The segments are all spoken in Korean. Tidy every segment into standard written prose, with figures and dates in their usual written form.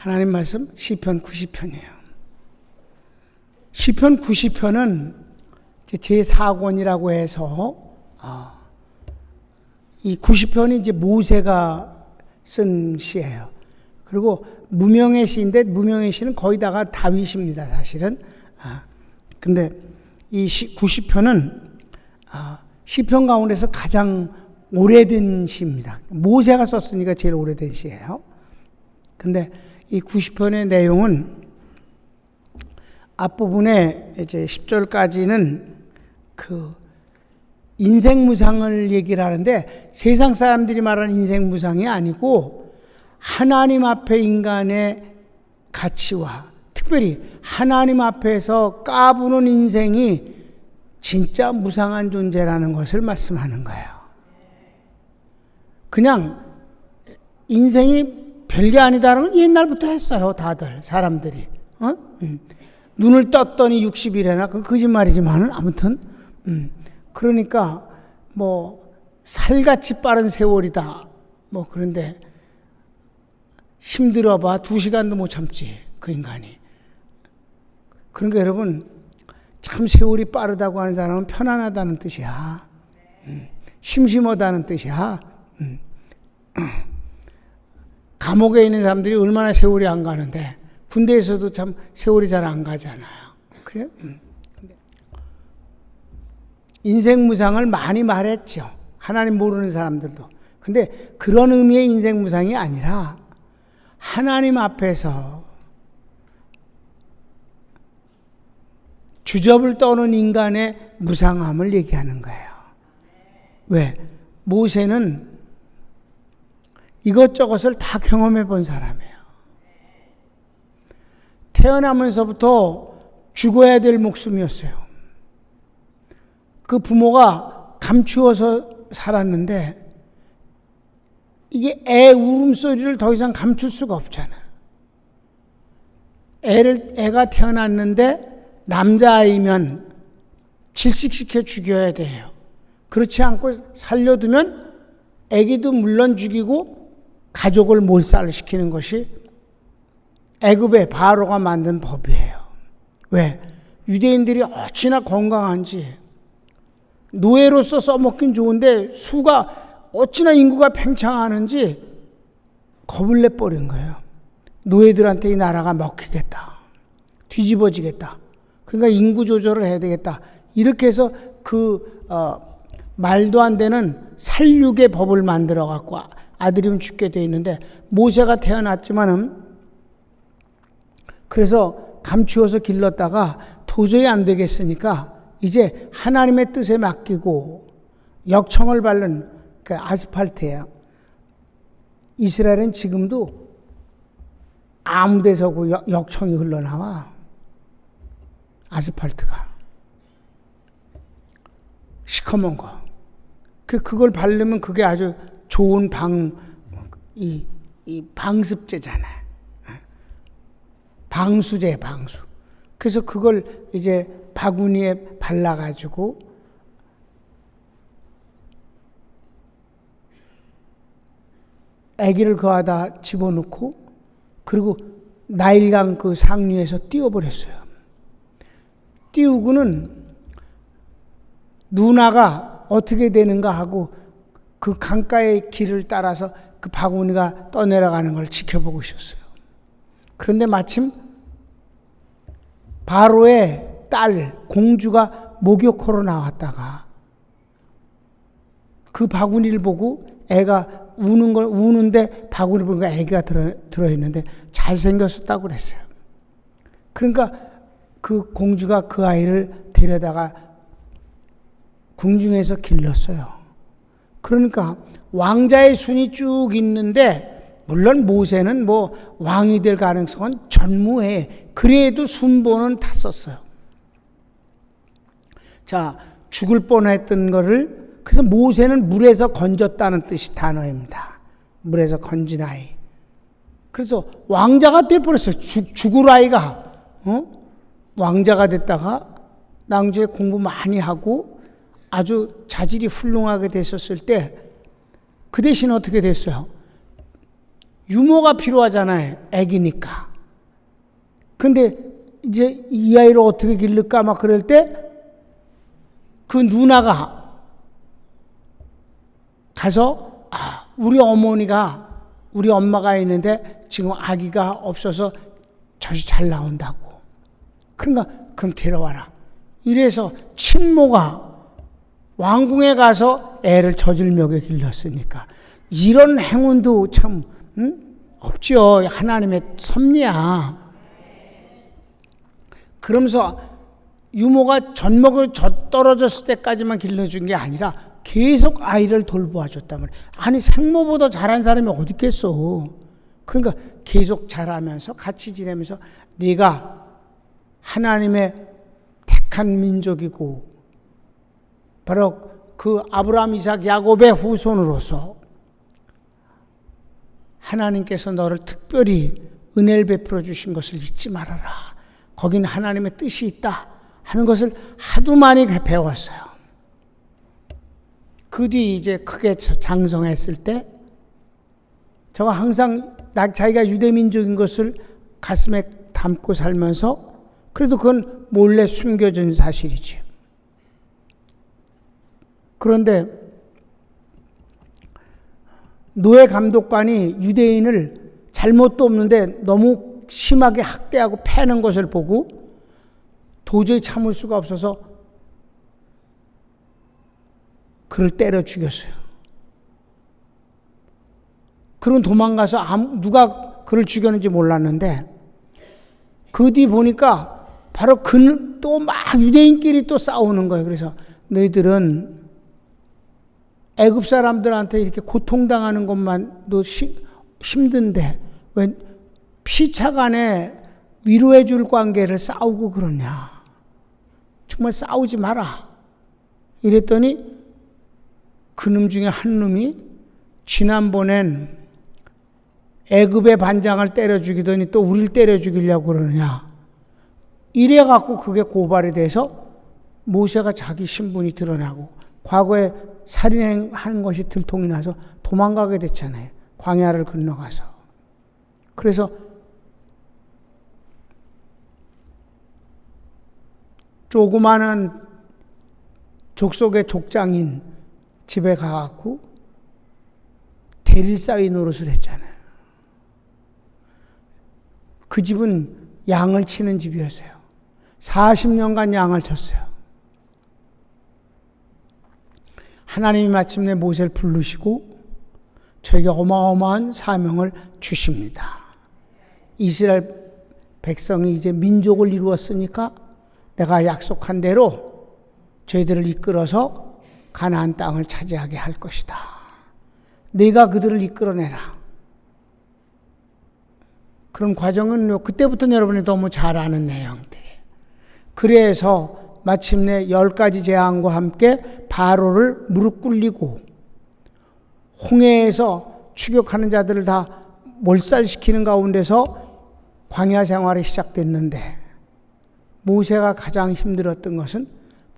하나님 말씀 시편 90편이에요. 시편 90편은 제4권이라고 해서 이 90편이 이제 모세가 쓴 시예요. 그리고 무명의 시인데 무명의 시는 거의 다가 다윗입니다, 사실은. 근데 이 90편은 시편 가운데서 가장 오래된 시입니다. 모세가 썼으니까 제일 오래된 시예요. 근데 이 90편의 내용은 앞부분에 이제 10절까지는 그 인생 무상을 얘기를 하는데 세상 사람들이 말하는 인생 무상이 아니고 하나님 앞에 인간의 가치와 특별히 하나님 앞에서 까부는 인생이 진짜 무상한 존재라는 것을 말씀하는 거예요. 그냥 인생이 별게 아니다라는 건 옛날부터 했어요. 다들 사람들이. 눈을 떴더니 60이래나 그 거짓말이지만은 아무튼 그러니까 뭐 살같이 빠른 세월이다. 뭐 그런데 힘들어봐 2시간도 못 참지 그 인간이. 그러니까 여러분 참 세월이 빠르다고 하는 사람은 편안하다는 뜻이야. 심심하다는 뜻이야. 감옥에 있는 사람들이 얼마나 세월이 안 가는데 군대에서도 참 세월이 잘 안 가잖아요. 그래? 인생 무상을 많이 말했죠. 하나님 모르는 사람들도. 근데 그런 의미의 인생 무상이 아니라 하나님 앞에서 주접을 떠는 인간의 무상함을 얘기하는 거예요. 왜? 모세는 이것저것을 다 경험해 본 사람이에요. 태어나면서부터 죽어야 될 목숨이었어요. 그 부모가 감추어서 살았는데 이게 애 울음소리를 더 이상 감출 수가 없잖아. 애가 태어났는데 남자아이면 질식시켜 죽여야 돼요. 그렇지 않고 살려두면 애기도 물론 죽이고 가족을 몰살시키는 것이 애굽의 바로가 만든 법이에요. 왜? 유대인들이 어찌나 건강한지 노예로서 써먹긴 좋은데 수가 어찌나 인구가 팽창하는지 겁을 내버린 거예요. 노예들한테 이 나라가 먹히겠다. 뒤집어지겠다. 그러니까 인구 조절을 해야 되겠다. 이렇게 해서 말도 안 되는 살육의 법을 만들어 갖고 아들이면 죽게 돼 있는데 모세가 태어났지만은 그래서 감추어서 길렀다가 도저히 안 되겠으니까 이제 하나님의 뜻에 맡기고 역청을 바른 그 아스팔트예요. 이스라엘은 지금도 아무 데서 그 역청이 흘러나와. 아스팔트가. 시커먼 거. 그걸 바르면 그게 아주 좋은 이 방습제잖아요. 방수제, 방수. 그래서 그걸 이제 바구니에 발라가지고 아기를 거하다 집어넣고 그리고 나일강 그 상류에서 띄워버렸어요. 띄우고는 누나가 어떻게 되는가 하고 그 강가의 길을 따라서 그 바구니가 떠내려가는 걸 지켜보고 있었어요. 그런데 마침 바로의 딸 공주가 목욕하러 나왔다가 그 바구니를 보고 애가 우는데 바구니 보니까 애기가 들어있는데 잘생겼었다고 그랬어요. 그러니까 그 공주가 그 아이를 데려다가 궁중에서 길렀어요. 그러니까 왕자의 순이 쭉 있는데 물론 모세는 뭐 왕이 될 가능성은 전무해. 그래도 순보는 탔었어요. 자, 죽을 뻔했던 거를 그래서 모세는 물에서 건졌다는 뜻이 단어입니다. 물에서 건진 아이. 그래서 왕자가 돼버렸어요. 죽을 아이가 왕자가 됐다가 나중에 공부 많이 하고 아주 자질이 훌륭하게 됐었을 때 그 대신 어떻게 됐어요? 유모가 필요하잖아요. 애기니까. 근데 이제 이 아이를 어떻게 기를까 막 그럴 때 그 누나가 가서 우리 어머니가 우리 엄마가 있는데 지금 아기가 없어서 젖이 잘 나온다고. 그러니까 그럼 데려와라. 이래서 친모가 왕궁에 가서 애를 젖을 먹여 길렀으니까 이런 행운도 참 없죠. 하나님의 섭리야. 그러면서 유모가 젖 떨어졌을 때까지만 길러준 게 아니라 계속 아이를 돌보아 줬단 말이야. 아니 생모보다 잘한 사람이 어디 있겠어. 그러니까 계속 자라면서 같이 지내면서 네가 하나님의 택한 민족이고 바로 그 아브라함, 이삭, 야곱의 후손으로서 하나님께서 너를 특별히 은혜를 베풀어 주신 것을 잊지 말아라. 거긴 하나님의 뜻이 있다 하는 것을 하도 많이 배웠어요. 그 뒤 이제 크게 장성했을 때 저가 항상 자기가 유대민족인 것을 가슴에 담고 살면서 그래도 그건 몰래 숨겨진 사실이지. 그런데 노예 감독관이 유대인을 잘못도 없는데 너무 심하게 학대하고 패는 것을 보고 도저히 참을 수가 없어서 그를 때려 죽였어요. 그럼 도망가서 누가 그를 죽였는지 몰랐는데 그 뒤 보니까 바로 그는 또 막 유대인끼리 또 싸우는 거예요. 그래서 너희들은 애굽 사람들한테 이렇게 고통당하는 것만도 힘든데 왜 피차간에 위로해 줄 관계를 싸우고 그러냐. 정말 싸우지 마라. 이랬더니 그놈 중에 한 놈이 지난번엔 애굽의 반장을 때려 죽이더니 또 우리를 때려 죽이려고 그러느냐. 이래 갖고 그게 고발이 돼서 모세가 자기 신분이 드러나고 과거에 살인한 것이 들통이 나서 도망가게 됐잖아요. 광야를 건너가서. 그래서 조그마한 족속의 족장인 집에 가갖고 대릴사위 노릇을 했잖아요. 그 집은 양을 치는 집이었어요. 40년간 양을 쳤어요. 하나님이 마침내 모세를 부르시고 저에게 어마어마한 사명을 주십니다. 이스라엘 백성이 이제 민족을 이루었으니까 내가 약속한 대로 저희들을 이끌어서 가나안 땅을 차지하게 할 것이다. 네가 그들을 이끌어내라. 그런 과정은 그때부터 여러분이 너무 잘 아는 내용들이에요. 그래서 마침내 10가지 재앙과 함께 바로를 무릎 꿇리고 홍해에서 추격하는 자들을 다 몰살시키는 가운데서 광야 생활이 시작됐는데 모세가 가장 힘들었던 것은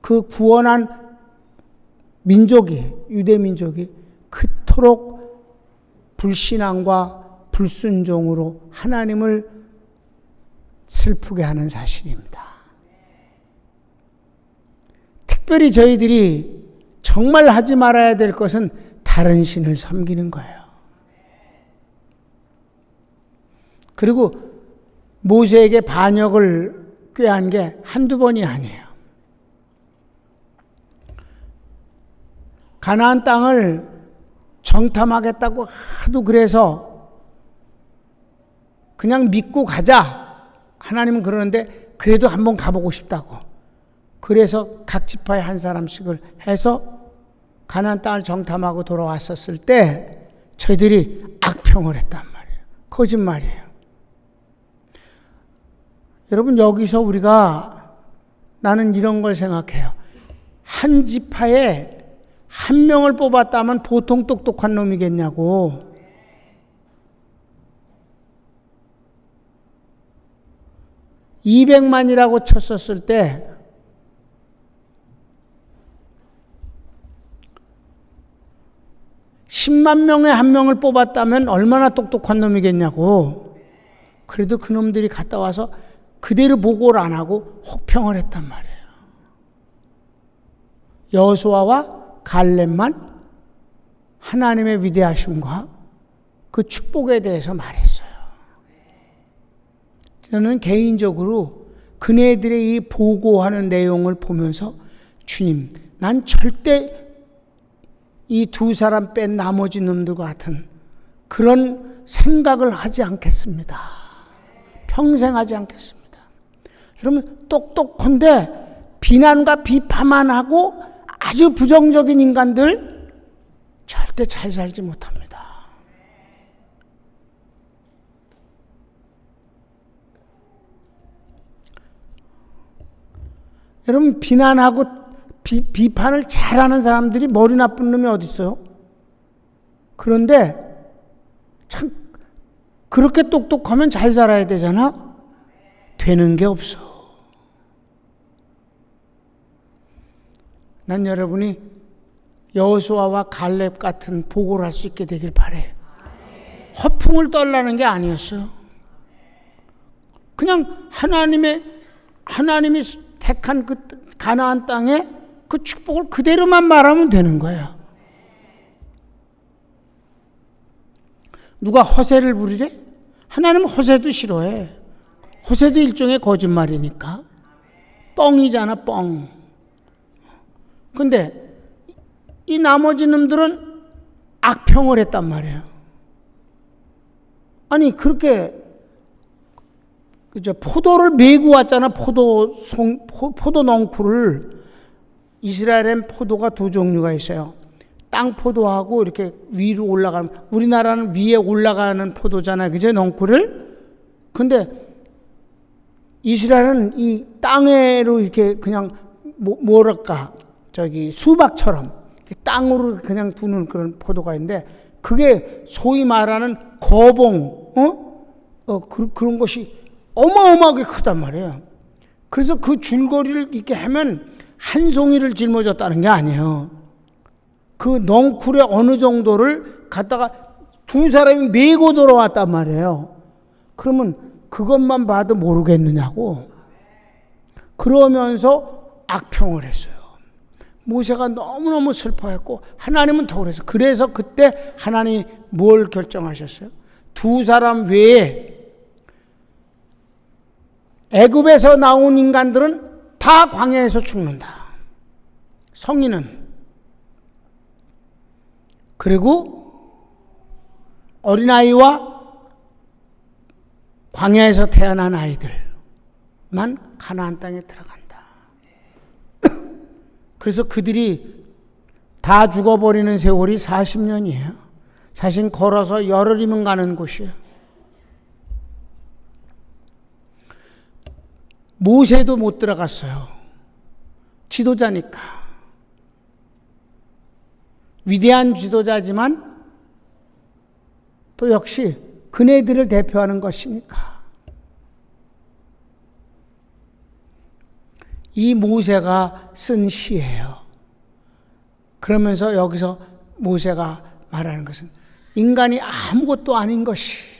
그 구원한 민족이, 유대 민족이 그토록 불신앙과 불순종으로 하나님을 슬프게 하는 사실입니다. 특별히 저희들이 정말 하지 말아야 될 것은 다른 신을 섬기는 거예요. 그리고 모세에게 반역을 꾀한 게 한두 번이 아니에요. 가나안 땅을 정탐하겠다고 하도 그래서 그냥 믿고 가자. 하나님은 그러는데 그래도 한번 가보고 싶다고. 그래서 각 지파에 한 사람씩을 해서 가나안 땅을 정탐하고 돌아왔었을 때 저희들이 악평을 했단 말이에요. 거짓말이에요. 여러분 여기서 우리가 나는 이런 걸 생각해요. 한 지파에 한 명을 뽑았다면 보통 똑똑한 놈이겠냐고. (200만이라고) 쳤었을 때 10만 명에 한 명을 뽑았다면 얼마나 똑똑한 놈이겠냐고. 그래도 그 놈들이 갔다 와서 그대로 보고를 안 하고 혹평을 했단 말이에요. 여호수아와 갈렙만 하나님의 위대하심과 그 축복에 대해서 말했어요. 저는 개인적으로 그네들의 이 보고하는 내용을 보면서 주님, 난 절대 이 두 사람 뺀 나머지 놈들과 같은 그런 생각을 하지 않겠습니다. 평생 하지 않겠습니다. 여러분, 똑똑한데 비난과 비판만 하고 아주 부정적인 인간들 절대 잘 살지 못합니다. 여러분, 비난하고 비판을 잘하는 사람들이 머리 나쁜 놈이 어디 있어요? 그런데 참 그렇게 똑똑하면 잘 살아야 되잖아? 되는 게 없어. 난 여러분이 여호수아와 갈렙 같은 보고를 할 수 있게 되길 바래. 허풍을 떨라는 게 아니었어요. 그냥 하나님이 택한 그 가나안 땅에 그 축복을 그대로만 말하면 되는 거예요. 누가 허세를 부리래? 하나님은 허세도 싫어해. 허세도 일종의 거짓말이니까. 뻥이잖아, 뻥. 근데 이 나머지 놈들은 악평을 했단 말이에요. 아니, 그렇게 포도를 메고 왔잖아. 포도 넝쿨을. 이스라엘엔 포도가 두 종류가 있어요. 땅 포도하고 이렇게 위로 올라가는, 우리나라는 위에 올라가는 포도잖아요. 그죠? 넝쿨을. 근데 이스라엘은 이 땅으로 이렇게 그냥 뭐랄까 수박처럼 땅으로 그냥 두는 그런 포도가 있는데, 그게 소위 말하는 거봉, 그런 것이 어마어마하게 크단 말이에요. 그래서 그 줄거리를 이렇게 하면 한 송이를 짊어졌다는 게 아니에요. 그 넝쿨의 어느 정도를 갖다가 두 사람이 메고 돌아왔단 말이에요. 그러면 그것만 봐도 모르겠느냐고. 그러면서 악평을 했어요. 모세가 너무너무 슬퍼했고 하나님은 더 그랬어요. 그래서 그때 하나님이 뭘 결정하셨어요? 두 사람 외에 애굽에서 나온 인간들은 다 광야에서 죽는다. 성인은. 그리고 어린아이와 광야에서 태어난 아이들만 가나안 땅에 들어간다. 그래서 그들이 다 죽어버리는 세월이 40년이에요. 사실 걸어서 열흘이면 가는 곳이에요. 모세도 못 들어갔어요. 지도자니까. 위대한 지도자지만 또 역시 그네들을 대표하는 것이니까. 이 모세가 쓴 시예요. 그러면서 여기서 모세가 말하는 것은 인간이 아무것도 아닌 것이,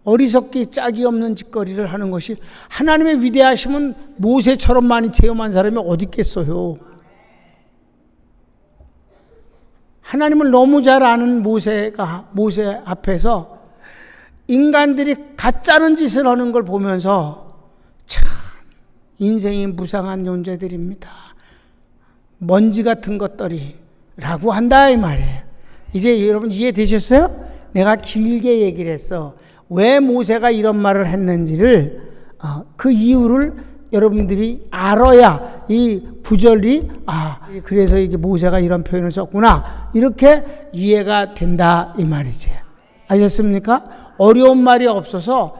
어리석기 짝이 없는 짓거리를 하는 것이, 하나님의 위대하심은 모세처럼 많이 체험한 사람이 어디 있겠어요. 하나님을 너무 잘 아는 모세 앞에서 인간들이 가짜는 짓을 하는 걸 보면서 참 인생이 무상한 존재들입니다. 먼지 같은 것들이 라고 한다 이 말이에요. 이제 여러분 이해되셨어요? 내가 길게 얘기를 했어. 왜 모세가 이런 말을 했는지를, 그 이유를 여러분들이 알아야 이 구절이 그래서 이게 모세가 이런 표현을 썼구나 이렇게 이해가 된다 이 말이지. 아셨습니까? 어려운 말이 없어서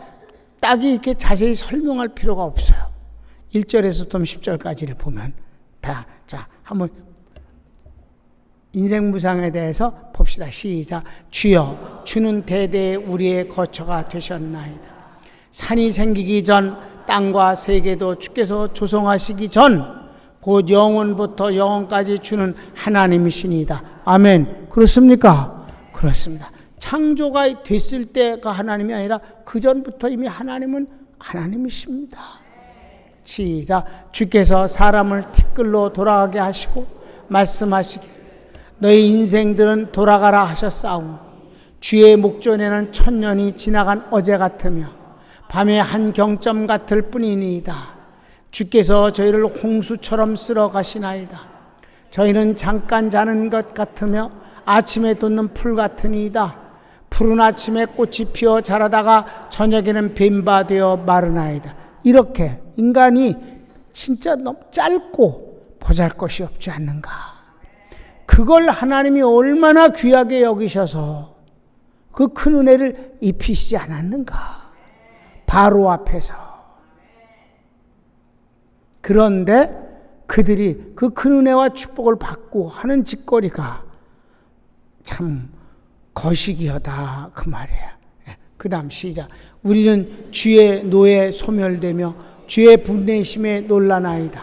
딱히 이렇게 자세히 설명할 필요가 없어요. 1절에서부터 10절까지를 보면 다. 자, 한번 인생 무상에 대해서 봅시다. 시작. 주여, 주는 대대에 우리의 거처가 되셨나이다. 산이 생기기 전, 땅과 세계도 주께서 조성하시기 전, 곧 영원부터 영원까지 주는 하나님이시니이다. 아멘. 그렇습니까? 그렇습니다. 창조가 됐을 때가 하나님이 아니라 그 전부터 이미 하나님은 하나님이십니다. 시작. 주께서 사람을 티끌로 돌아가게 하시고 말씀하시길 너희 인생들은 돌아가라 하셨사오니 주의 목전에는 천년이 지나간 어제 같으며 밤의 한 경점 같을 뿐이니이다. 주께서 저희를 홍수처럼 쓸어 가시나이다. 저희는 잠깐 자는 것 같으며 아침에 돋는 풀 같으니이다. 푸른 아침에 꽃이 피어 자라다가 저녁에는 뱀바 되어 마르나이다. 이렇게 인간이 진짜 너무 짧고 보잘것이 없지 않는가. 그걸 하나님이 얼마나 귀하게 여기셔서 그 큰 은혜를 입히시지 않았는가. 바로 앞에서. 그런데 그들이 그 큰 은혜와 축복을 받고 하는 짓거리가 참 거시기하다 그 말이에요. 그 다음 시작. 우리는 주의 노에 소멸되며 주의 분내심에 놀라나이다.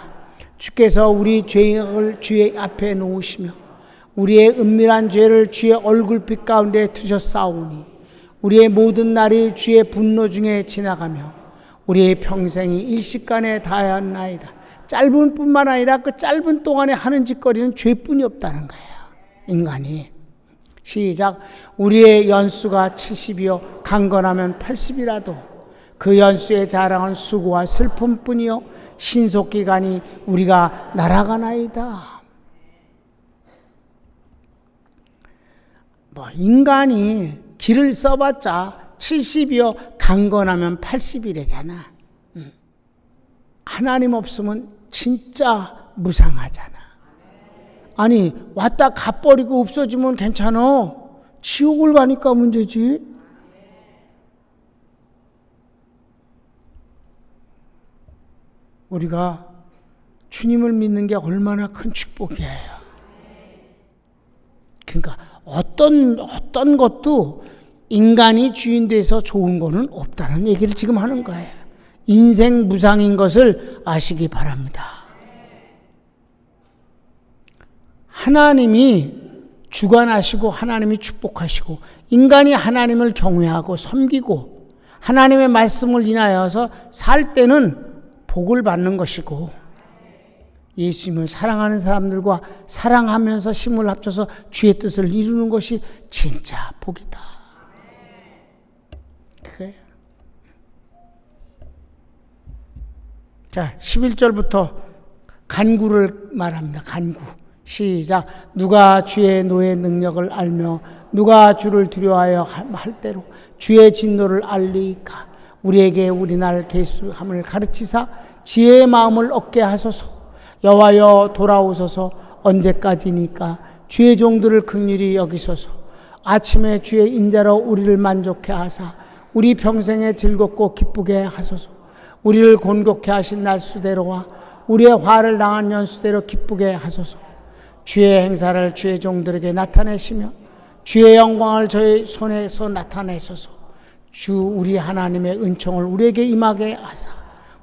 주께서 우리 죄악을 주의 앞에 놓으시며 우리의 은밀한 죄를 주의 얼굴빛 가운데 두셨사오니 우리의 모든 날이 주의 분노 중에 지나가며 우리의 평생이 일시간에 다하였나이다. 짧은 뿐만 아니라 그 짧은 동안에 하는 짓거리는 죄뿐이 없다는 거예요. 인간이. 시작. 우리의 연수가 70이요 강건하면 80이라도 그 연수의 자랑은 수고와 슬픔뿐이요 신속기간이 우리가 날아가나이다. 인간이 길을 써봤자 70이요 강건하면 80이래잖아. 하나님 없으면 진짜 무상하잖아. 아니 왔다 가버리고 없어지면 괜찮아. 지옥을 가니까 문제지. 우리가 주님을 믿는 게 얼마나 큰 축복이에요. 그러니까 어떤 것도 인간이 주인 돼서 좋은 거는 없다는 얘기를 지금 하는 거예요. 인생 무상인 것을 아시기 바랍니다. 하나님이 주관하시고 하나님이 축복하시고 인간이 하나님을 경외하고 섬기고 하나님의 말씀을 인하여서 살 때는 복을 받는 것이고 예수님을 사랑하는 사람들과 사랑하면서 힘을 합쳐서 주의 뜻을 이루는 것이 진짜 복이다. 그거예요. 자, 11절부터 간구를 말합니다. 간구. 시작. 누가 주의 노의 능력을 알며 누가 주를 두려워하여 할 대로 주의 진노를 알리이까. 우리에게 우리날 계수함을 가르치사 지혜의 마음을 얻게 하소서. 여호와여 돌아오소서. 언제까지니까 주의 종들을 긍휼히 여기소서. 아침에 주의 인자로 우리를 만족해 하사 우리 평생에 즐겁고 기쁘게 하소서. 우리를 곤곡해 하신 날수대로와 우리의 화를 당한 연수대로 기쁘게 하소서. 주의 행사를 주의 종들에게 나타내시며 주의 영광을 저희 손에서 나타내소서. 주 우리 하나님의 은총을 우리에게 임하게 하사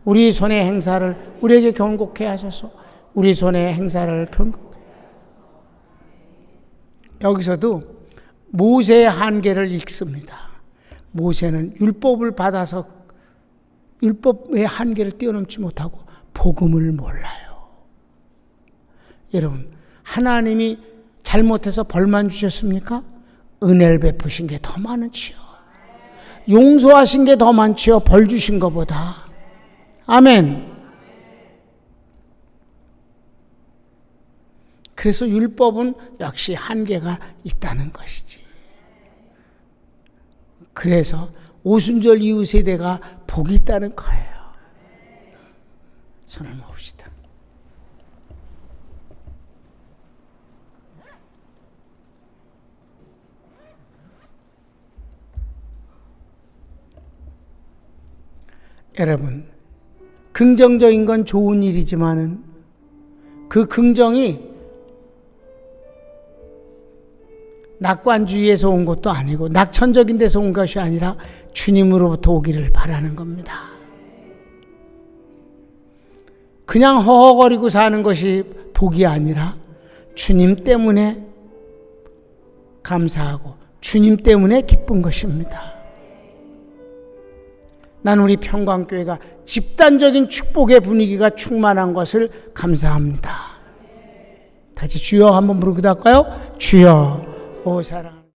우리 손의 행사를 우리에게 경고케 하소서. 우리 손의 행사를 경고. 여기서도 모세의 한계를 읽습니다. 모세는 율법을 받아서 율법의 한계를 뛰어넘지 못하고 복음을 몰라요. 여러분, 하나님이 잘못해서 벌만 주셨습니까? 은혜를 베푸신 게 더 많지요. 용서하신 게 더 많지요. 벌 주신 것보다. 아멘. 그래서 율법은 역시 한계가 있다는 것이지. 그래서 오순절 이후 세대가 복이 있다는 거예요. 손을 모읍시다. 여러분, 긍정적인 건 좋은 일이지만은 그 긍정이 낙관주의에서 온 것도 아니고 낙천적인 데서 온 것이 아니라 주님으로부터 오기를 바라는 겁니다. 그냥 허허거리고 사는 것이 복이 아니라 주님 때문에 감사하고 주님 때문에 기쁜 것입니다. 난 우리 평강교회가 집단적인 축복의 분위기가 충만한 것을 감사합니다. 다시 주여 한번 부르기도 할까요? 주여, 오 사랑.